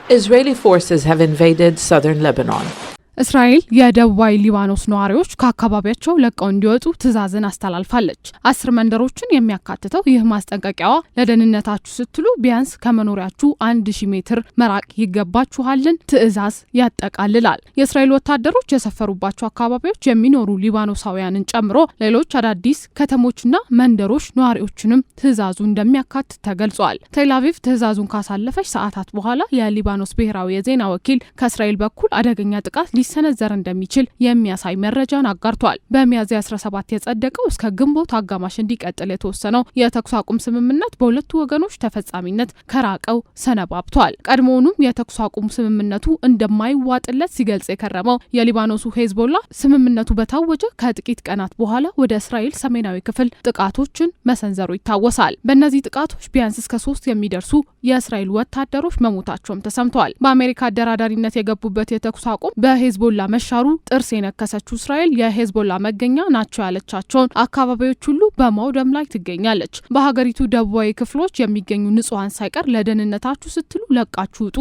Israeli forces have invaded southern Lebanon. እስራኤል የደቡባዊ ሊባኖስ ነዋሪዎች ከአካባቢያቸው ለቀው እንዲወጡ ትዕዛዝን አስተላልፋለች። 10 መንደሮችን የሚያካትተው ይህ ማስጠንቀቂያዋ ለደህንነታችሁ ስትሉ ቢያንስ ከመኖሪያችሁ 1000 ሜትር መራቅ ይገባችኋልን ትዕዛዝ ያጠቃልላል። የእስራኤል ወታደሮች የሰፈሩባቸው አካባቢዎች የሚኖሩ ሊባኖሳውያንን ጨምሮ ሌሎች አዳዲስ ከተሞችና መንደሮች ነዋሪዎችንም ትዕዛዙ እንደሚያካትት ተገልጿል። ቴልአቪቭ ትዕዛዙን ካሳለፈች ሰዓታት በኋላ የሊባኖስ ብሔራዊ የዜና ወኪል ከእስራኤል በኩል አደገኛ ጥቃት ሊሰነዘር እንደሚችል የሚያሳይ መረጃን አጋርቷል። በሚያዝያ 17 የጸደቀው እስከ ግንቦት አጋማሽ እንዲቀጥል የተወሰነው የተኩስ አቁም ስምምነት በሁለቱ ወገኖች ተፈጻሚነት ከራቀው ሰነባብቷል። ቀድሞውኑም የተኩስ አቁም ስምምነቱ እንደማይዋጥለት ሲገልጽ የከረመው የሊባኖሱ ሄዝቦላ ስምምነቱ በታወጀ ከጥቂት ቀናት በኋላ ወደ እስራኤል ሰሜናዊ ክፍል ጥቃቶችን መሰንዘሩ ይታወሳል። በእነዚህ ጥቃቶች ቢያንስ እስከ 3 የሚደርሱ የእስራኤል ወታደሮች መሞታቸውም ተሰምተዋል። በአሜሪካ አደራዳሪነት የገቡበት የተኩስ አቁም ሄዝቦላ መሻሩ ጥርስ የነከሰችው እስራኤል የሄዝቦላ መገኛ ናቸው ያለቻቸውን አካባቢዎች ሁሉ በማውደም ላይ ትገኛለች። በሀገሪቱ ደቡባዊ ክፍሎች የሚገኙ ንጹሃን ሳይቀር ለደህንነታችሁ ስትሉ ለቃችሁ ውጡ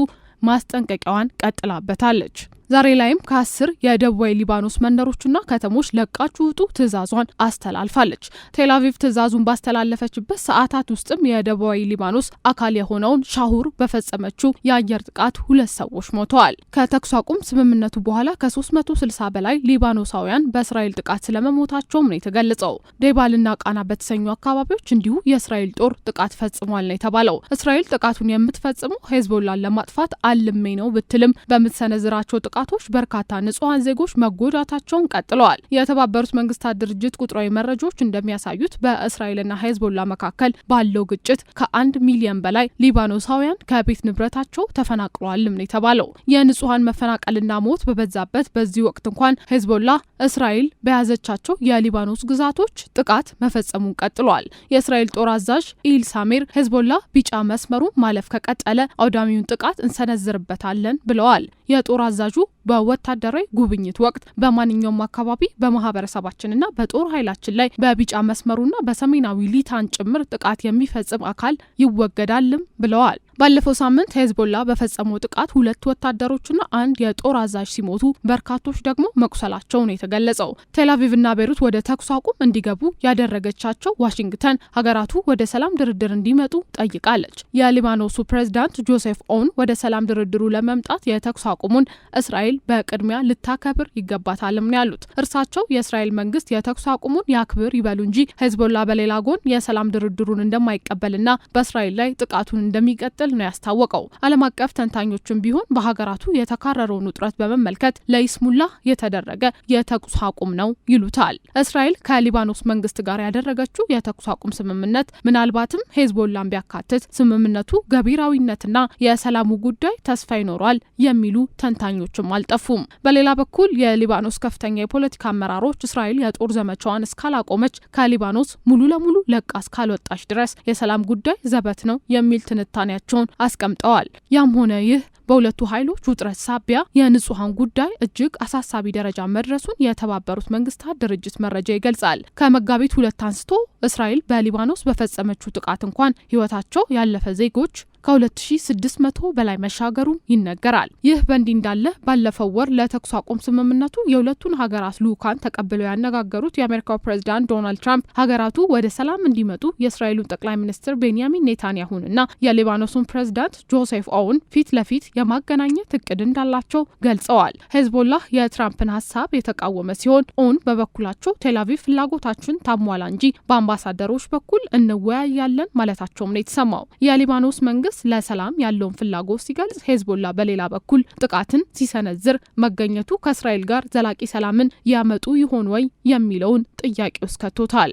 ማስጠንቀቂያዋን ቀጥላበታለች። ዛሬ ላይም ከ10 የደቡባዊ ሊባኖስ መንደሮችና ከተሞች ለቃችሁ ውጡ ትዕዛዟን አስተላልፋለች። ቴልአቪቭ ትዕዛዙን ባስተላለፈችበት ሰዓታት ውስጥም የደቡባዊ ሊባኖስ አካል የሆነውን ሻሁር በፈጸመችው የአየር ጥቃት 2 ሰዎች ሞተዋል። ከተኩስ አቁም ስምምነቱ በኋላ ከ360 በላይ ሊባኖሳውያን በእስራኤል ጥቃት ስለመሞታቸውም ነው የተገለጸው። ዴባልና ቃና በተሰኙ አካባቢዎች እንዲሁ የእስራኤል ጦር ጥቃት ፈጽሟል ነው የተባለው። እስራኤል ጥቃቱን የምትፈጽመው ሄዝቦላን ለማጥፋት አልሜ ነው ብትልም በምትሰነዝራቸው ጥቃቶች በርካታ ንጹሃን ዜጎች መጎዳታቸውን ቀጥለዋል። የተባበሩት መንግስታት ድርጅት ቁጥራዊ መረጃዎች እንደሚያሳዩት በእስራኤልና ሄዝቦላ መካከል ባለው ግጭት ከ1 ሚሊዮን በላይ ሊባኖሳውያን ከቤት ንብረታቸው ተፈናቅለዋልም ነው የተባለው። የንጹሃን መፈናቀልና ሞት በበዛበት በዚህ ወቅት እንኳን ሄዝቦላ እስራኤል በያዘቻቸው የሊባኖስ ግዛቶች ጥቃት መፈጸሙን ቀጥሏል። የእስራኤል ጦር አዛዥ ኢል ሳሜር ሄዝቦላ ቢጫ መስመሩ ማለፍ ከቀጠለ አውዳሚውን ጥቃት እንሰነዝርበታለን ብለዋል። የጦር አዛዡ በወታደራዊ ጉብኝት ወቅት በማንኛውም አካባቢ በማህበረሰባችንና በጦር ኃይላችን ላይ በቢጫ መስመሩና በሰሜናዊ ሊታን ጭምር ጥቃት የሚፈጽም አካል ይወገዳልም ብለዋል። ባለፈው ሳምንት ሄዝቦላ በፈጸመው ጥቃት 2 ወታደሮችና 1 የጦር አዛዥ ሲሞቱ በርካቶች ደግሞ መቁሰላቸውን የተገለጸው። ቴልአቪቭና ቤሩት ወደ ተኩስ አቁም እንዲገቡ ያደረገቻቸው ዋሽንግተን ሀገራቱ ወደ ሰላም ድርድር እንዲመጡ ጠይቃለች። የሊባኖሱ ፕሬዝዳንት ጆሴፍ ኦውን ወደ ሰላም ድርድሩ ለመምጣት የተኩስ አቁሙን እስራኤል በቅድሚያ ልታከብር ይገባታልም ነው ያሉት። እርሳቸው የእስራኤል መንግስት የተኩስ አቁሙን ያክብር ይበሉ እንጂ ሄዝቦላ በሌላ ጎን የሰላም ድርድሩን እንደማይቀበልና በእስራኤል ላይ ጥቃቱን እንደሚቀጥል ነው ያስታወቀው። ዓለም አቀፍ ተንታኞችም ቢሆን በሀገራቱ የተካረረውን ውጥረት በመመልከት ለይስሙላ የተደረገ የተኩስ አቁም ነው ይሉታል። እስራኤል ከሊባኖስ መንግስት ጋር ያደረገችው የተኩስ አቁም ስምምነት ምናልባትም ሄዝቦላን ቢያካትት ስምምነቱ ገቢራዊነትና የሰላሙ ጉዳይ ተስፋ ይኖራል የሚሉ ተንታኞችም አልጠፉም። በሌላ በኩል የሊባኖስ ከፍተኛ የፖለቲካ አመራሮች እስራኤል የጦር ዘመቻዋን እስካላቆመች ከሊባኖስ ሙሉ ለሙሉ ለቃ እስካልወጣች ድረስ የሰላም ጉዳይ ዘበት ነው የሚል ትንታኔያቸው አስቀምጠዋል። ያም ሆነ ይህ በሁለቱ ኃይሎች ውጥረት ሳቢያ የንጹሃን ጉዳይ እጅግ አሳሳቢ ደረጃ መድረሱን የተባበሩት መንግስታት ድርጅት መረጃ ይገልጻል። ከመጋቢት 2 አንስቶ እስራኤል በሊባኖስ በፈጸመችው ጥቃት እንኳን ህይወታቸው ያለፈ ዜጎች ከ2600 በላይ መሻገሩ ይነገራል። ይህ በእንዲህ እንዳለ ባለፈው ወር ለተኩስ አቁም ስምምነቱ የሁለቱን ሀገራት ልኡካን ተቀብለው ያነጋገሩት የአሜሪካው ፕሬዝዳንት ዶናልድ ትራምፕ ሀገራቱ ወደ ሰላም እንዲመጡ የእስራኤሉን ጠቅላይ ሚኒስትር ቤንያሚን ኔታንያሁንና የሊባኖሱን ፕሬዝዳንት ጆሴፍ ኦውን ፊት ለፊት የማገናኘት እቅድ እንዳላቸው ገልጸዋል። ሄዝቦላ የትራምፕን ሀሳብ የተቃወመ ሲሆን ኦውን በበኩላቸው ቴልአቪቭ ፍላጎታችን ታሟላ እንጂ በአምባሳደሮች በኩል እንወያያለን ማለታቸውም ነው የተሰማው። የሊባኖስ መንግስት ለሰላም ያለውን ፍላጎት ሲገልጽ ሄዝቦላ በሌላ በኩል ጥቃትን ሲሰነዝር መገኘቱ ከእስራኤል ጋር ዘላቂ ሰላምን ያመጡ ይሆን ወይ የሚለውን ጥያቄ ውስጥ ከቶታል።